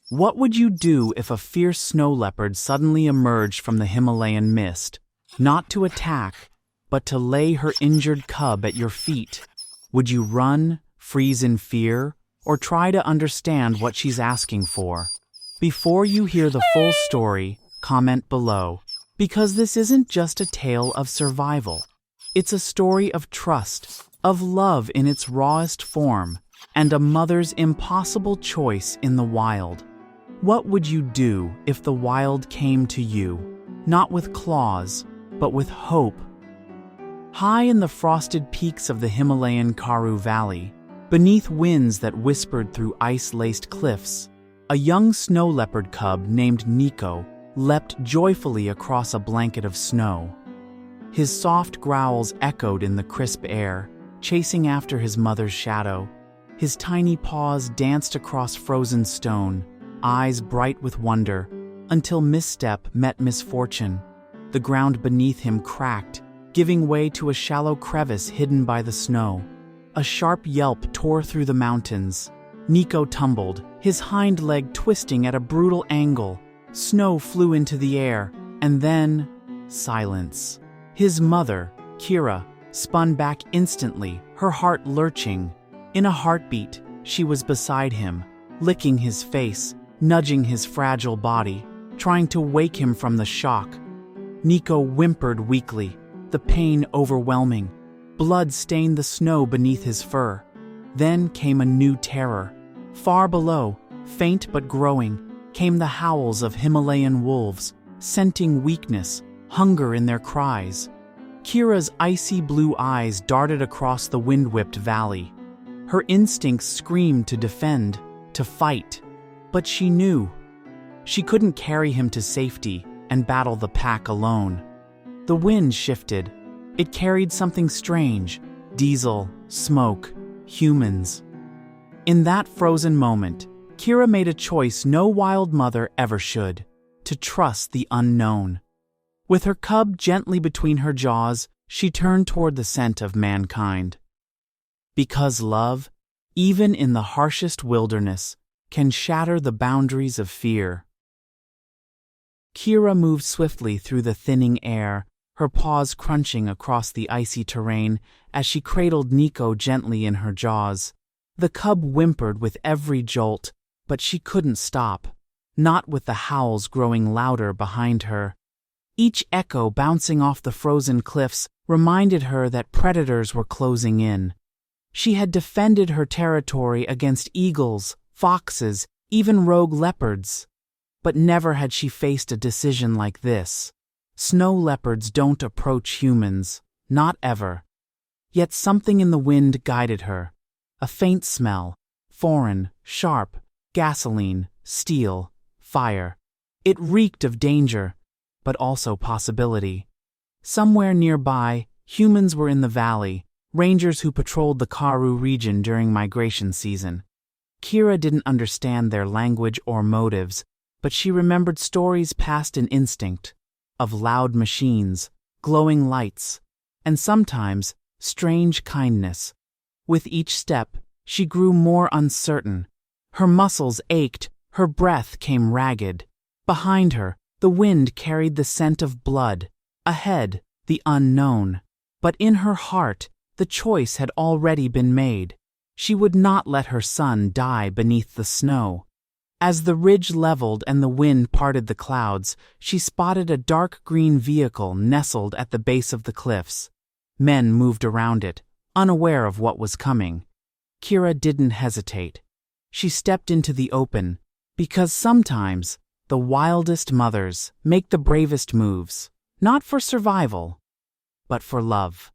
What would you do if a fierce snow leopard suddenly emerged from the Himalayan mist, not to attack, but to lay her injured cub at your feet? Would you run, freeze in fear, or try to understand what she's asking for? Before you hear the full story, comment below, because this isn't just a tale of survival. It's a story of trust, of love in its rawest form, and a mother's impossible choice in the wild. What would you do if the wild came to you, not with claws, but with hope? High in the frosted peaks of the Himalayan Kharu Valley, beneath winds that whispered through ice-laced cliffs, a young snow leopard cub named Niko leapt joyfully across a blanket of snow. His soft growls echoed in the crisp air, chasing after his mother's shadow. His tiny paws danced across frozen stone, eyes bright with wonder, until misstep met misfortune. The ground beneath him cracked, giving way to a shallow crevice hidden by the snow. A sharp yelp tore through the mountains. Niko tumbled, his hind leg twisting at a brutal angle. Snow flew into the air, and then silence. His mother, Kira, spun back instantly, her heart lurching. In a heartbeat, she was beside him, licking his face, nudging his fragile body, trying to wake him from the shock. Niko whimpered weakly, the pain overwhelming. Blood stained the snow beneath his fur. Then came a new terror. Far below, faint but growing, came the howls of Himalayan wolves, scenting weakness, hunger in their cries. Kira's icy blue eyes darted across the wind-whipped valley. Her instincts screamed to defend, to fight. But she knew she couldn't carry him to safety and battle the pack alone. The wind shifted. It carried something strange: diesel, smoke, humans. In that frozen moment, Kira made a choice no wild mother ever should: to trust the unknown. With her cub gently between her jaws, she turned toward the scent of mankind. Because love, even in the harshest wilderness, can shatter the boundaries of fear. Kira moved swiftly through the thinning air, her paws crunching across the icy terrain as she cradled Niko gently in her jaws. The cub whimpered with every jolt, but she couldn't stop, not with the howls growing louder behind her. Each echo bouncing off the frozen cliffs reminded her that predators were closing in. She had defended her territory against eagles, foxes, even rogue leopards. But never had she faced a decision like this. Snow leopards don't approach humans, not ever. Yet something in the wind guided her. A faint smell, foreign, sharp, gasoline, steel, fire. It reeked of danger, but also possibility. Somewhere nearby, humans were in the valley, rangers who patrolled the Kharu region during migration season. Kira didn't understand their language or motives, but she remembered stories passed in instinct, of loud machines, glowing lights, and sometimes strange kindness. With each step, she grew more uncertain. Her muscles ached, her breath came ragged. Behind her, the wind carried the scent of blood. Ahead, the unknown. But in her heart, the choice had already been made. She would not let her son die beneath the snow. As the ridge leveled and the wind parted the clouds, she spotted a dark green vehicle nestled at the base of the cliffs. Men moved around it, unaware of what was coming. Kira didn't hesitate. She stepped into the open, because sometimes the wildest mothers make the bravest moves, not for survival, but for love.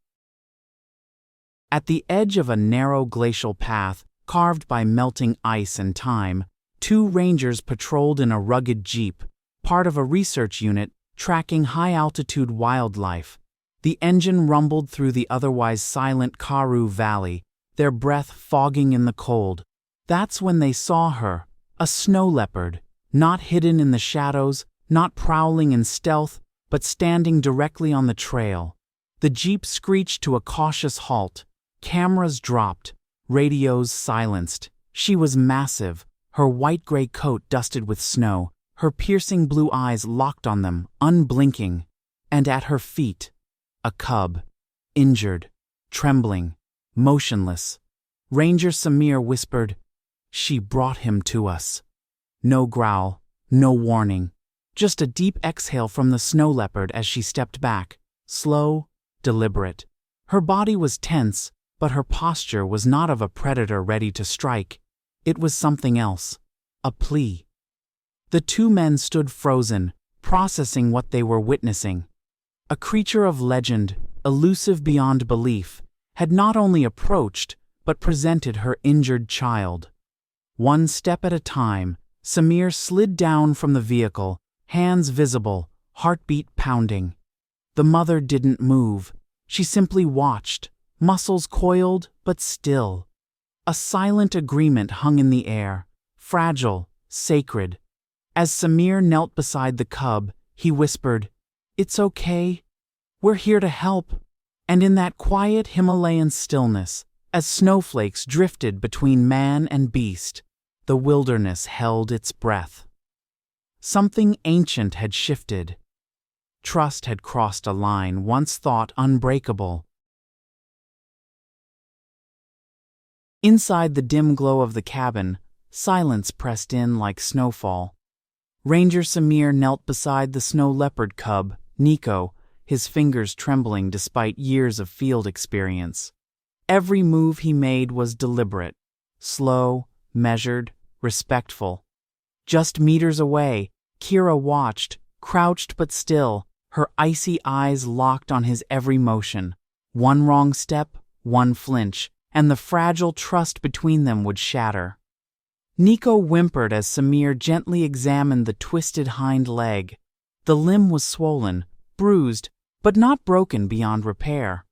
At the edge of a narrow glacial path carved by melting ice and time, two rangers patrolled in a rugged jeep, part of a research unit tracking high-altitude wildlife. The engine rumbled through the otherwise silent Kharu Valley, their breath fogging in the cold. That's when they saw her, a snow leopard, not hidden in the shadows, not prowling in stealth, but standing directly on the trail. The jeep screeched to a cautious halt. Cameras dropped, radios silenced. She was massive, her white-gray coat dusted with snow, her piercing blue eyes locked on them, unblinking, and at her feet, a cub, injured, trembling, motionless. Ranger Samir whispered, "She brought him to us." No growl, no warning, just a deep exhale from the snow leopard as she stepped back, slow, deliberate. Her body was tense, but her posture was not of a predator ready to strike. It was something else, a plea. The two men stood frozen, processing what they were witnessing. A creature of legend, elusive beyond belief, had not only approached, but presented her injured child. One step at a time, Samir slid down from the vehicle, hands visible, heartbeat pounding. The mother didn't move. She simply watched, muscles coiled but still. A silent agreement hung in the air, fragile, sacred. As Samir knelt beside the cub, he whispered, "It's okay. We're here to help." And in that quiet Himalayan stillness, as snowflakes drifted between man and beast, the wilderness held its breath. Something ancient had shifted. Trust had crossed a line once thought unbreakable. Inside the dim glow of the cabin, silence pressed in like snowfall. Ranger Samir knelt beside the snow leopard cub, Niko, his fingers trembling despite years of field experience. Every move he made was deliberate, slow, measured, respectful. Just meters away, Kira watched, crouched but still, her icy eyes locked on his every motion. One wrong step, one flinch, and the fragile trust between them would shatter. Niko whimpered as Samir gently examined the twisted hind leg. The limb was swollen, bruised, but not broken beyond repair.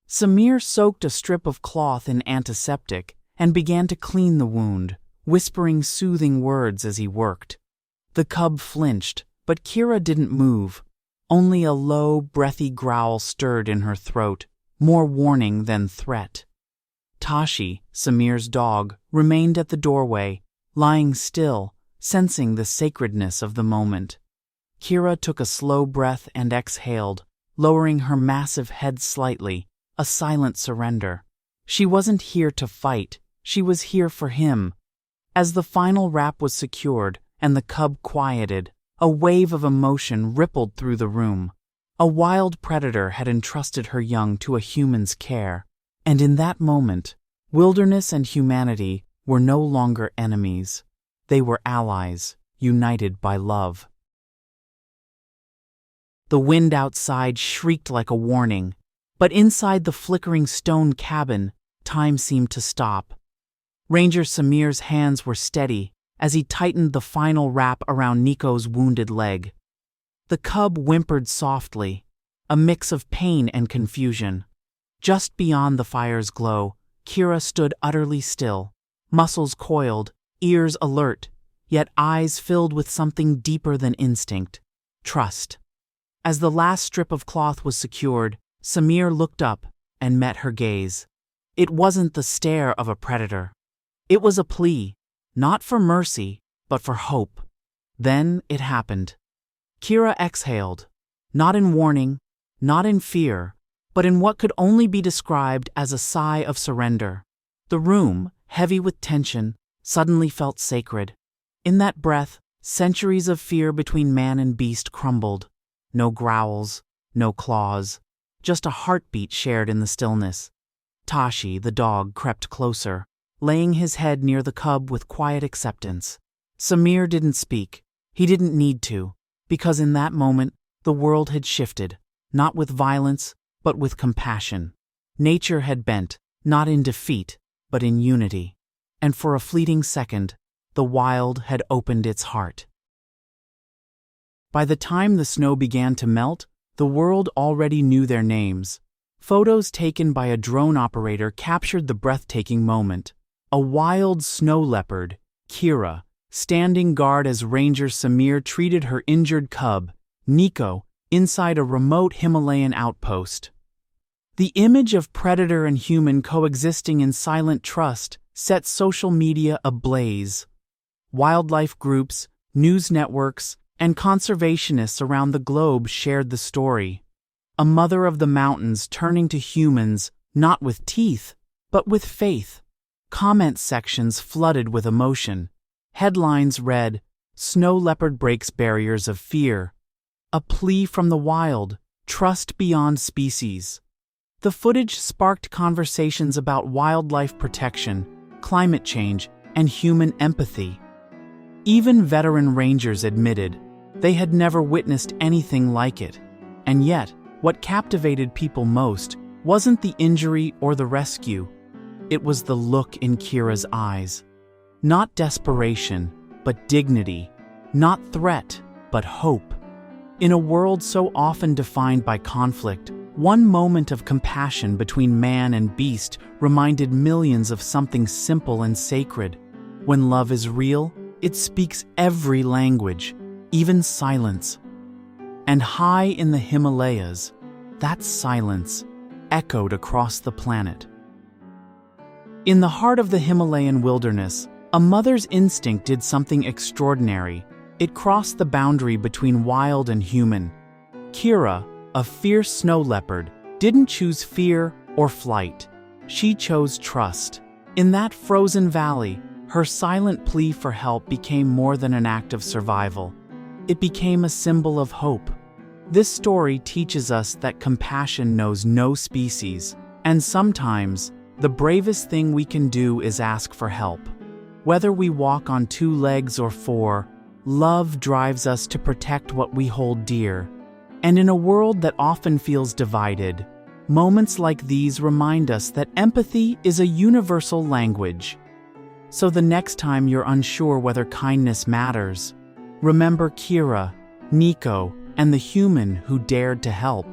Samir soaked a strip of cloth in antiseptic and began to clean the wound, whispering soothing words as he worked. The cub flinched, but Kira didn't move. Only a low, breathy growl stirred in her throat, more warning than threat. Tashi, Samir's dog, remained at the doorway, lying still, sensing the sacredness of the moment. Kira took a slow breath and exhaled, lowering her massive head slightly, a silent surrender. She wasn't here to fight, she was here for him. As the final wrap was secured and the cub quieted, a wave of emotion rippled through the room. A wild predator had entrusted her young to a human's care, and in that moment, wilderness and humanity were no longer enemies. They were allies, united by love. The wind outside shrieked like a warning, but inside the flickering stone cabin, time seemed to stop. Ranger Samir's hands were steady as he tightened the final wrap around Niko's wounded leg. The cub whimpered softly, a mix of pain and confusion. Just beyond the fire's glow, Kira stood utterly still, muscles coiled, ears alert, yet eyes filled with something deeper than instinct, trust. As the last strip of cloth was secured, Samir looked up and met her gaze. It wasn't the stare of a predator. It was a plea, not for mercy, but for hope. Then it happened. Kira exhaled, not in warning, not in fear, but in what could only be described as a sigh of surrender. The room, heavy with tension, suddenly felt sacred. In that breath, centuries of fear between man and beast crumbled. No growls, no claws, just a heartbeat shared in the stillness. Tashi, the dog, crept closer, laying his head near the cub with quiet acceptance. Samir didn't speak. He didn't need to, because in that moment, the world had shifted, not with violence, but with compassion. Nature had bent, not in defeat, but in unity. And for a fleeting second, the wild had opened its heart. By the time the snow began to melt, the world already knew their names. Photos taken by a drone operator captured the breathtaking moment. A wild snow leopard, Kira, standing guard as Ranger Samir treated her injured cub, Niko, inside a remote Himalayan outpost. The image of predator and human coexisting in silent trust set social media ablaze. Wildlife groups, news networks, and conservationists around the globe shared the story. A mother of the mountains turning to humans, not with teeth, but with faith. Comment sections flooded with emotion. Headlines read, "Snow leopard breaks barriers of fear." A plea from the wild, trust beyond species. The footage sparked conversations about wildlife protection, climate change, and human empathy. Even veteran rangers admitted they had never witnessed anything like it. And yet, what captivated people most wasn't the injury or the rescue. It was the look in Kira's eyes. Not desperation, but dignity. Not threat, but hope. In a world so often defined by conflict, one moment of compassion between man and beast reminded millions of something simple and sacred. When love is real, it speaks every language, even silence. And high in the Himalayas, that silence echoed across the planet. In the heart of the Himalayan wilderness, a mother's instinct did something extraordinary. It crossed the boundary between wild and human. Kira, a fierce snow leopard, didn't choose fear or flight. She chose trust. In that frozen valley, her silent plea for help became more than an act of survival. It became a symbol of hope. This story teaches us that compassion knows no species, and sometimes, the bravest thing we can do is ask for help. Whether we walk on 2 legs or 4, love drives us to protect what we hold dear. And in a world that often feels divided, moments like these remind us that empathy is a universal language. So the next time you're unsure whether kindness matters, remember Kira, Niko, and the human who dared to help.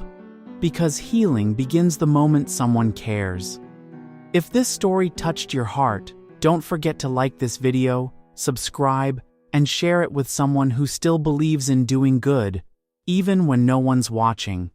Because healing begins the moment someone cares. If this story touched your heart, don't forget to like this video, subscribe, and share it with someone who still believes in doing good, even when no one's watching.